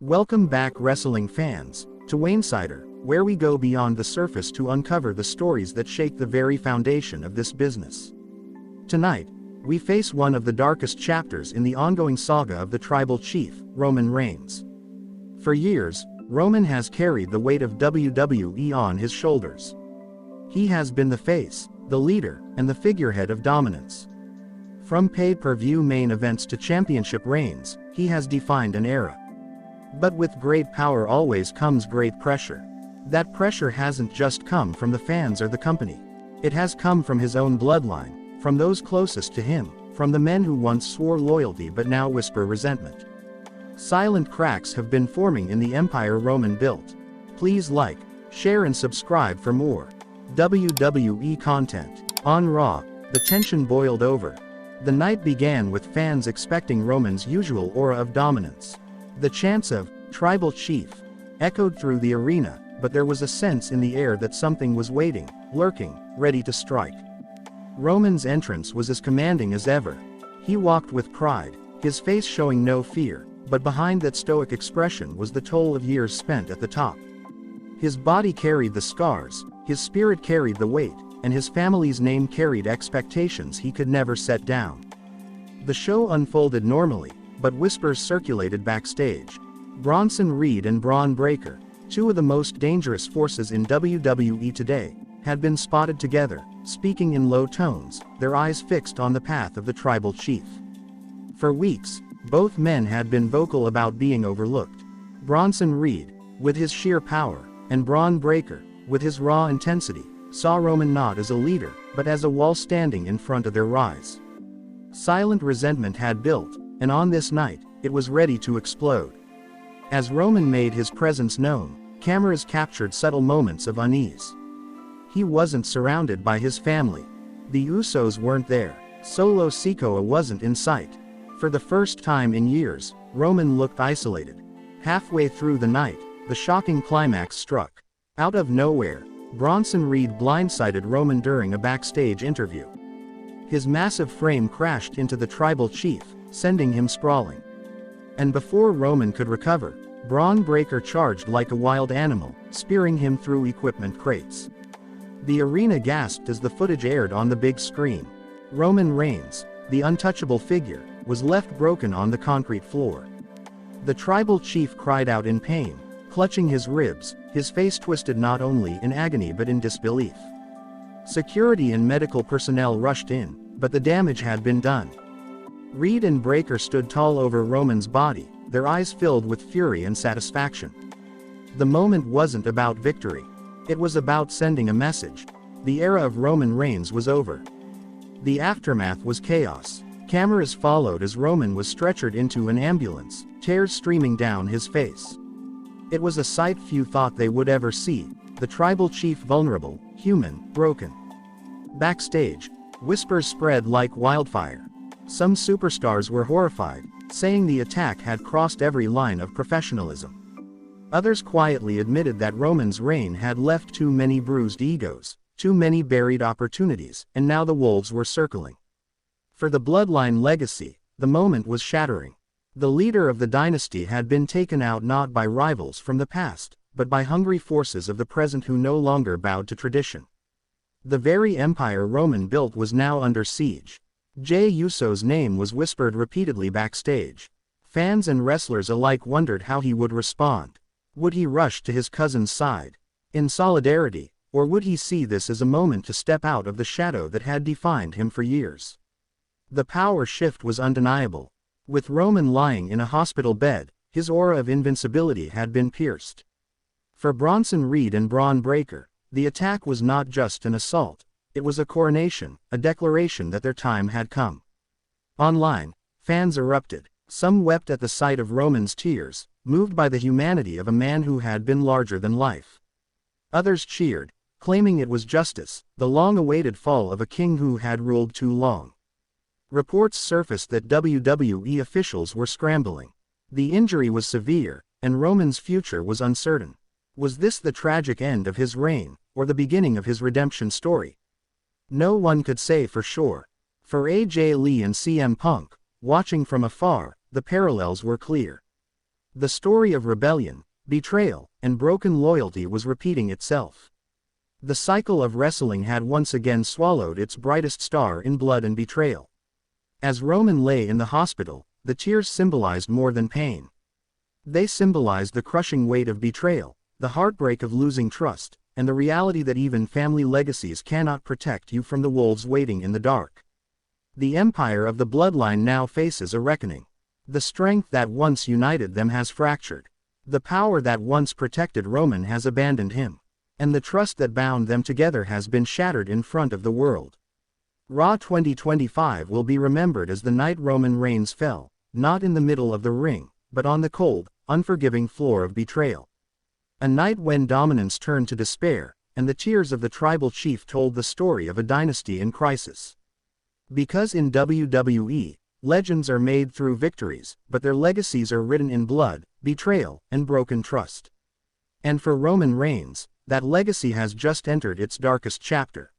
Welcome back, wrestling fans, to Wainsider, where we go beyond the surface to uncover the stories that shake the very foundation of this business. Tonight, we face one of the darkest chapters in the ongoing saga of the tribal chief, Roman Reigns. For years, Roman has carried the weight of WWE on his shoulders. He has been the face, the leader, and the figurehead of dominance. From pay-per-view main events to championship reigns, he has defined an era. But with great power always comes great pressure. That pressure hasn't just come from the fans or the company. It has come from his own bloodline, from those closest to him, from the men who once swore loyalty but now whisper resentment. Silent cracks have been forming in the empire Roman built. Please like, share and subscribe for more WWE content. On Raw, the tension boiled over. The night began with fans expecting Roman's usual aura of dominance. The chants of "Tribal Chief" echoed through the arena, but there was a sense in the air that something was waiting, lurking, ready to strike. Roman's entrance was as commanding as ever. He walked with pride, his face showing no fear, but behind that stoic expression was the toll of years spent at the top. His body carried the scars, his spirit carried the weight, and his family's name carried expectations he could never set down. The show unfolded normally, but whispers circulated backstage. Bronson Reed and Braun Breaker, two of the most dangerous forces in WWE today, had been spotted together, speaking in low tones, their eyes fixed on the path of the tribal chief. For weeks, both men had been vocal about being overlooked. Bronson Reed, with his sheer power, and Braun Breaker, with his raw intensity, saw Roman not as a leader, but as a wall standing in front of their rise. Silent resentment had built, and on this night, it was ready to explode. As Roman made his presence known, cameras captured subtle moments of unease. He wasn't surrounded by his family. The Usos weren't there. Solo Sikoa wasn't in sight. For the first time in years, Roman looked isolated. Halfway through the night, the shocking climax struck. Out of nowhere, Bronson Reed blindsided Roman during a backstage interview. His massive frame crashed into the tribal chief, sending him sprawling. And before Roman could recover, Braun Breaker charged like a wild animal, spearing him through equipment crates. The arena gasped as the footage aired on the big screen. Roman Reigns, the untouchable figure, was left broken on the concrete floor. The tribal chief cried out in pain, clutching his ribs, his face twisted not only in agony but in disbelief. Security and medical personnel rushed in, but the damage had been done. Reed and Breaker stood tall over Roman's body, their eyes filled with fury and satisfaction. The moment wasn't about victory. It was about sending a message. The era of Roman Reigns was over. The aftermath was chaos. Cameras followed as Roman was stretchered into an ambulance, tears streaming down his face. It was a sight few thought they would ever see, the tribal chief vulnerable, human, broken. Backstage, whispers spread like wildfire. Some superstars were horrified, saying the attack had crossed every line of professionalism. Others quietly admitted that Roman's reign had left too many bruised egos, too many buried opportunities, and now the wolves were circling. For the bloodline legacy, the moment was shattering. The leader of the dynasty had been taken out not by rivals from the past, but by hungry forces of the present who no longer bowed to tradition. The very empire Roman built was now under siege. Jey Uso's name was whispered repeatedly backstage. Fans and wrestlers alike wondered how he would respond. Would he rush to his cousin's side, in solidarity, or would he see this as a moment to step out of the shadow that had defined him for years? The power shift was undeniable. With Roman lying in a hospital bed, his aura of invincibility had been pierced. For Bronson Reed and Braun Breaker, the attack was not just an assault. It was a coronation, a declaration that their time had come. Online, fans erupted. Some wept at the sight of Roman's tears, moved by the humanity of a man who had been larger than life. Others cheered, claiming it was justice, the long-awaited fall of a king who had ruled too long. Reports surfaced that WWE officials were scrambling. The injury was severe, and Roman's future was uncertain. Was this the tragic end of his reign, or the beginning of his redemption story? No one could say for sure. For AJ Lee and CM Punk, watching from afar, the parallels were clear. The story of rebellion, betrayal, and broken loyalty was repeating itself. The cycle of wrestling had once again swallowed its brightest star in blood and betrayal. As Roman lay in the hospital, the tears symbolized more than pain. They symbolized the crushing weight of betrayal, the heartbreak of losing trust, and the reality that even family legacies cannot protect you from the wolves waiting in the dark. The empire of the bloodline now faces a reckoning. The strength that once united them has fractured. The power that once protected Roman has abandoned him. And the trust that bound them together has been shattered in front of the world. Raw 2025 will be remembered as the night Roman Reigns fell, not in the middle of the ring, but on the cold, unforgiving floor of betrayal. A night when dominance turned to despair, and the tears of the tribal chief told the story of a dynasty in crisis. Because in WWE, legends are made through victories, but their legacies are written in blood, betrayal, and broken trust. And for Roman Reigns, that legacy has just entered its darkest chapter.